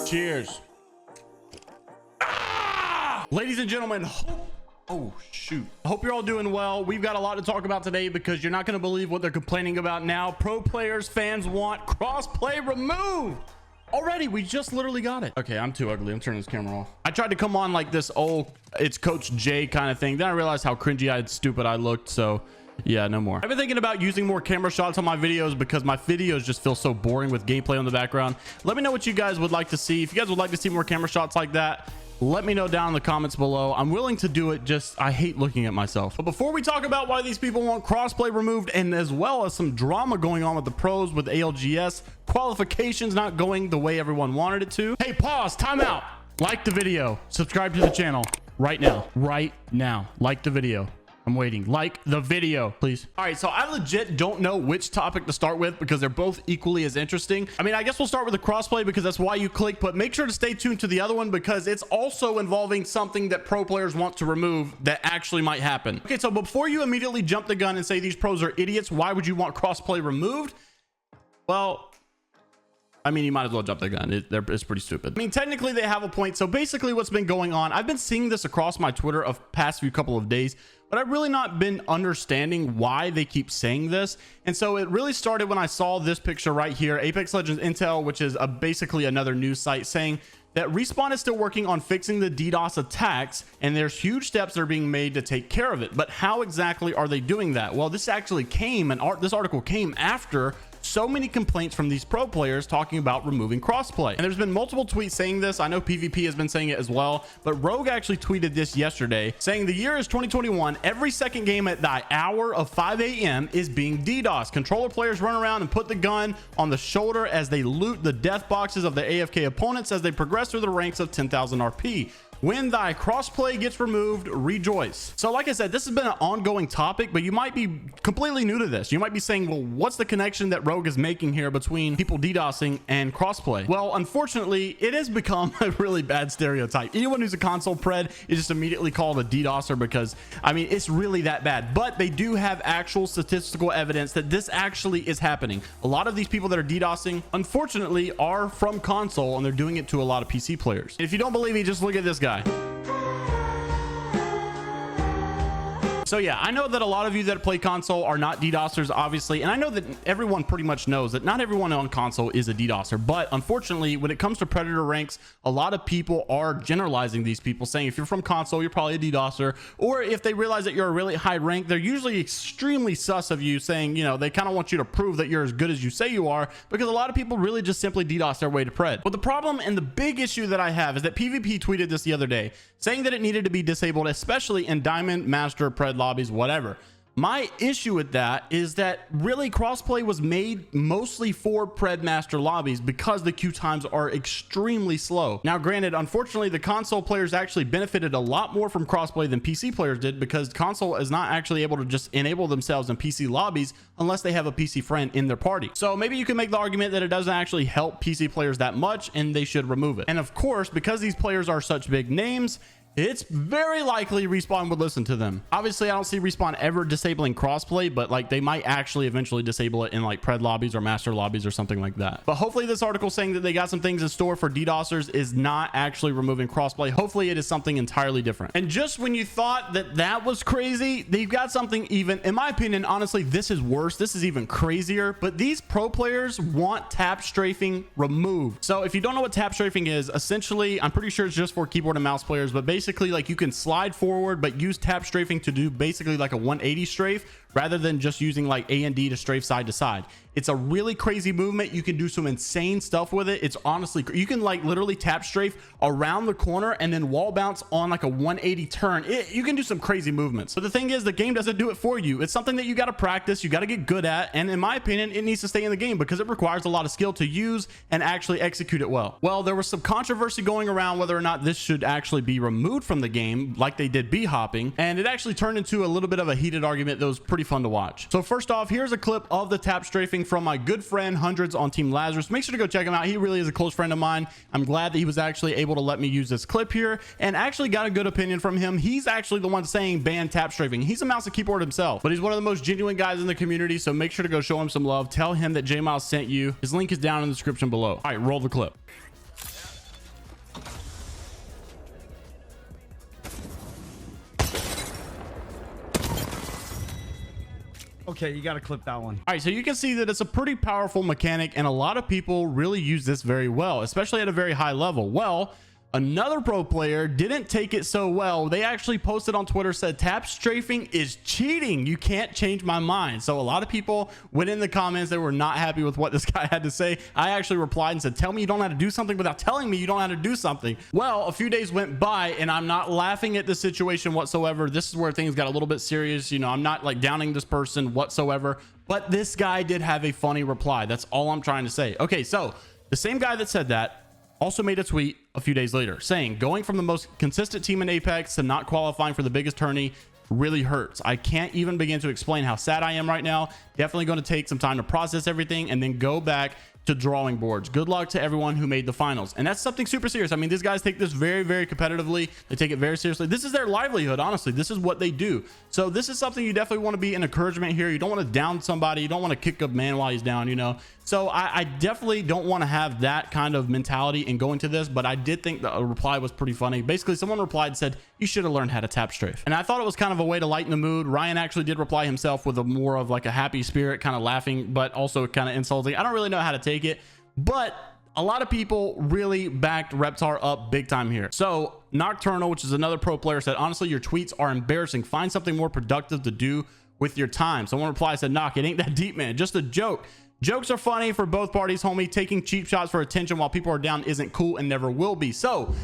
Cheers. Ladies and gentlemen, oh shoot, I hope you're all doing well. We've got a lot to talk about today because you're not going to believe what they're complaining about now. Pro players, fans want crossplay removed. Already, we just literally got it. Okay, I'm too ugly. I'm turning this camera off. I tried to come on like this old, it's Coach J kind of thing. Then I realized how cringy and stupid I looked. So yeah, no more. I've been thinking about using more camera shots on my videos because my videos just feel so boring with gameplay on the background. Let me know what you guys would like to see. If you guys would like to see more camera shots like that, let me know down in the comments below. I'm willing to do it, just I hate looking at myself. But before we talk about why these people want crossplay removed, and as well as some drama going on with the pros with ALGS qualifications not going the way everyone wanted it to. Hey, pause, time out. Like the video, subscribe to the channel right now. Like the video. I'm waiting. Like the video, please. All right, so I legit don't know which topic to start with because they're both equally as interesting. I mean, I guess we'll start with the crossplay because that's why you click, but make sure to stay tuned to the other one because it's also involving something that pro players want to remove that actually might happen. Okay, so before you immediately jump the gun and say these pros are idiots, why would you want crossplay removed? Well, I mean, you might as well jump the gun. It's pretty stupid. I mean, technically they have a point. So basically what's been going on, I've been seeing this across my Twitter of past few couple of days, but I've really not been understanding why they keep saying this. And so it really started when I saw this picture right here, Apex Legends Intel, which is basically another news site saying that Respawn is still working on fixing the DDoS attacks, and there's huge steps that are being made to take care of it. But how exactly are they doing that? Well, this actually came, this article came after so many complaints from these pro players talking about removing crossplay. And there's been multiple tweets saying this. I know PvP has been saying it as well, but Rogue actually tweeted this yesterday saying the year is 2021. Every second game at the hour of 5 a.m. is being DDoS. Controller players run around and put the gun on the shoulder as they loot the death boxes of their AFK opponents as they progress through the ranks of 10,000 RP. When thy crossplay gets removed, rejoice. So like I said, this has been an ongoing topic, but you might be completely new to this. You might be saying, well, what's the connection that Rogue is making here between people DDoSing and crossplay? Well, unfortunately, it has become a really bad stereotype. Anyone who's a console pred is just immediately called a DDoSer because, I mean, it's really that bad. But they do have actual statistical evidence that this actually is happening. A lot of these people that are DDoSing, unfortunately, are from console, and they're doing it to a lot of PC players. If you don't believe me, just look at this guy. So yeah, I know that a lot of you that play console are not DDoSers, obviously, and I know that everyone pretty much knows that not everyone on console is a DDoSer, but unfortunately, when it comes to Predator ranks, a lot of people are generalizing these people, saying if you're from console, you're probably a DDoSer, or if they realize that you're a really high rank, they're usually extremely sus of you, saying, you know, they kind of want you to prove that you're as good as you say you are, because a lot of people really just simply DDoS their way to pred. But the problem and the big issue that I have is that PvP tweeted this the other day, saying that it needed to be disabled, especially in Diamond, Master, Pred lobbies, whatever. My issue with that is that really crossplay was made mostly for Pred Master lobbies because the queue times are extremely slow. Now, granted, unfortunately, the console players actually benefited a lot more from crossplay than PC players did because console is not actually able to just enable themselves in PC lobbies unless they have a PC friend in their party. So maybe you can make the argument that it doesn't actually help PC players that much and they should remove it. And of course, because these players are such big names, it's very likely Respawn would listen to them. Obviously, I don't see Respawn ever disabling crossplay, but like they might actually eventually disable it in like Pred lobbies or Master lobbies or something like that. But hopefully this article saying that they got some things in store for DDoSers is not actually removing crossplay. Hopefully it is something entirely different. And just when you thought that that was crazy, they've got something even, in my opinion, honestly, this is worse. This is even crazier, but these pro players want tap strafing removed. So if you don't know what tap strafing is, essentially, I'm pretty sure it's just for keyboard and mouse players, but basically like you can slide forward but use tap strafing to do basically like a 180 strafe rather than just using like A and D to strafe side to side. It's a really crazy movement. You can do some insane stuff with it. It's honestly, you can like literally tap strafe around the corner and then wall bounce on like a 180 turn. You can do some crazy movements. But the thing is, the game doesn't do it for you. It's something that you got to practice, you got to get good at, and in my opinion, it needs to stay in the game because it requires a lot of skill to use and actually execute it well. Well, there was some controversy going around whether or not this should actually be removed from the game like they did b-hopping, and it actually turned into a little bit of a heated argument that was pretty fun to watch. So first off, here's a clip of the tap strafing from my good friend Hundreds on Team Lazarus. Make sure to go check him out. He really is a close friend of mine. I'm glad that he was actually able to let me use this clip here and actually got a good opinion from him. He's actually the one saying ban tap strafing. He's a mouse and keyboard himself, but he's one of the most genuine guys in the community, so make sure to go show him some love. Tell him that JMeyels sent you. His link is down in the description below. All right, roll the clip. Okay, you got to clip that one. All right, so you can see that it's a pretty powerful mechanic and a lot of people really use this very well, especially at a very high level. Well, another pro player didn't take it so well. They actually posted on Twitter, said tap strafing is cheating. You can't change my mind. So a lot of people went in the comments. They were not happy with what this guy had to say. I actually replied and said, tell me you don't know how to do something without telling me you don't know how to do something. Well, a few days went by and I'm not laughing at the situation whatsoever. This is where things got a little bit serious. You know, I'm not like downing this person whatsoever, but this guy did have a funny reply. That's all I'm trying to say. Okay, so the same guy that said that also made a tweet a few days later saying going from the most consistent team in Apex to not qualifying for the biggest tourney really hurts. I can't even begin to explain how sad I am right now. Definitely going to take some time to process everything and then go back to drawing boards. Good luck to everyone who made the finals. And that's something super serious. I mean, these guys take this very, very competitively. They take it very seriously. This is their livelihood. Honestly, this is what they do. So this is something you definitely want to be an encouragement here. You don't want to down somebody. You don't want to kick a man while he's down, you know? So I definitely don't want to have that kind of mentality in going to this, but I did think the reply was pretty funny. Basically, someone replied and said, you should have learned how to tap strafe. And I thought it was kind of a way to lighten the mood. Ryan actually did reply himself with a more of like a happy spirit, kind of laughing, but also kind of insulting. I don't really know how to take it, but a lot of people really backed Reptar up big time here. So Nocturnal, which is another pro player, said, honestly, your tweets are embarrassing. Find something more productive to do with your time. Someone replied, said, knock, it ain't that deep, man. Just a joke. Jokes are funny for both parties, homie. Taking cheap shots for attention while people are down isn't cool and never will be. So,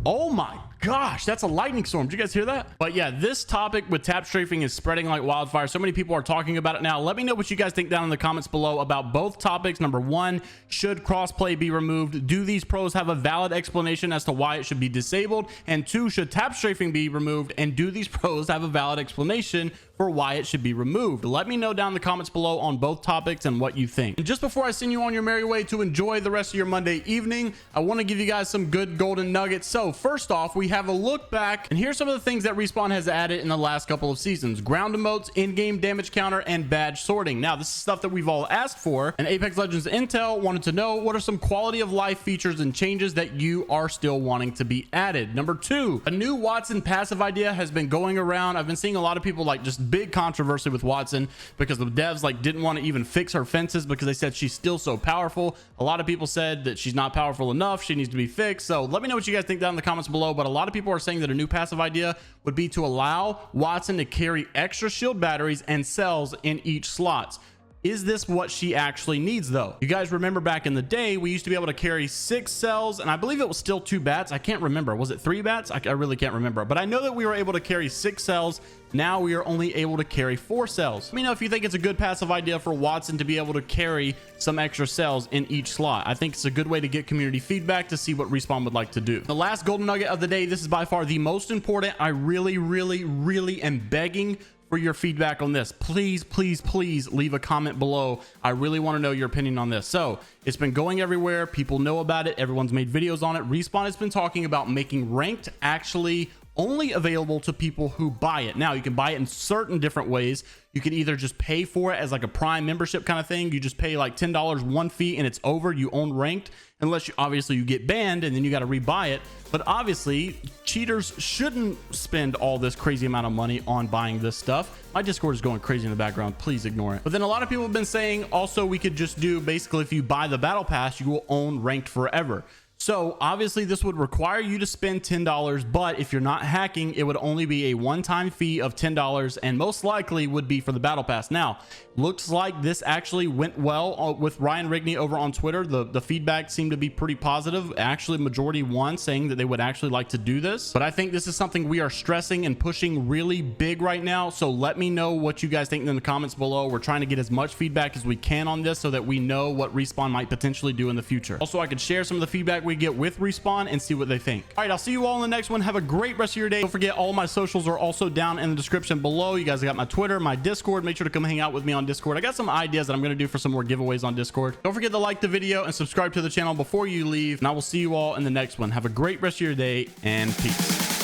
oh my gosh, that's a lightning storm. Did you guys hear that? But yeah, this topic with tap strafing is spreading like wildfire. So many people are talking about it now. Let me know what you guys think down in the comments below about both topics. Number one, should crossplay be removed? Do these pros have a valid explanation as to why it should be disabled? And two, should tap strafing be removed? And do these pros have a valid explanation for why it should be removed? Let me know down in the comments below on both topics and what you think. And just before I send you on your merry way to enjoy the rest of your Monday evening, I want to give you guys some good golden nuggets. So first off, we have a look back, and here's some of the things that Respawn has added in the last couple of seasons: ground emotes, in-game damage counter, and badge sorting. Now, this is stuff that we've all asked for, and Apex Legends Intel wanted to know what are some quality of life features and changes that you are still wanting to be added. Number two, a new Wattson passive idea has been going around. I've been seeing a lot of people like just big controversy with Wattson because the devs like didn't want to even fix her fences because they said she's still so powerful. A lot of people said that she's not powerful enough, she needs to be fixed. So let me know what you guys think down in the comments below. But a lot of people are saying that a new passive idea would be to allow Wattson to carry extra shield batteries and cells in each slots. Is this what she actually needs though? You guys remember back in the day, we used to be able to carry 6 cells, and I believe it was still 2 bats. I can't remember. Was it 3 bats? I really can't remember, but I know that we were able to carry 6 cells. Now we are only able to carry 4 cells. Let me know if you think it's a good passive idea for Wattson to be able to carry some extra cells in each slot. I think it's a good way to get community feedback to see what Respawn would like to do. The last golden nugget of the day, this is by far the most important. I really am begging for your feedback on this. Please leave a comment below. I really want to know your opinion on this. So it's been going everywhere. People know about it. Everyone's made videos on it. Respawn has been talking about making ranked actually only available to people who buy it. Now you can buy it in certain different ways. You can either just pay for it as like a Prime membership kind of thing. You just pay like $10 one fee and it's over. You own ranked, unless you obviously get banned and then you got to rebuy it. But obviously cheaters shouldn't spend all this crazy amount of money on buying this stuff. My Discord is going crazy in the background. Please ignore it. But then a lot of people have been saying also we could just do basically, if you buy the battle pass, you will own ranked forever. So obviously this would require you to spend $10, but if you're not hacking, it would only be a one-time fee of $10 and most likely would be for the battle pass. Now, looks like this actually went well with Ryan Rigney over on Twitter. The feedback seemed to be pretty positive. Actually, majority won saying that they would actually like to do this. But I think this is something we are stressing and pushing really big right now. So let me know what you guys think in the comments below. We're trying to get as much feedback as we can on this so that we know what Respawn might potentially do in the future. Also, I could share some of the feedback we get with Respawn and see what they think. All right, I'll see you all in the next one. Have a great rest of your day. Don't forget, all my socials are also down in the description below. You guys got my Twitter, my Discord. Make sure to come hang out with me on Discord. I got some ideas that I'm going to do for some more giveaways on Discord. Don't forget to like the video and subscribe to the channel before you leave, and I will see you all in the next one. Have a great rest of your day and peace.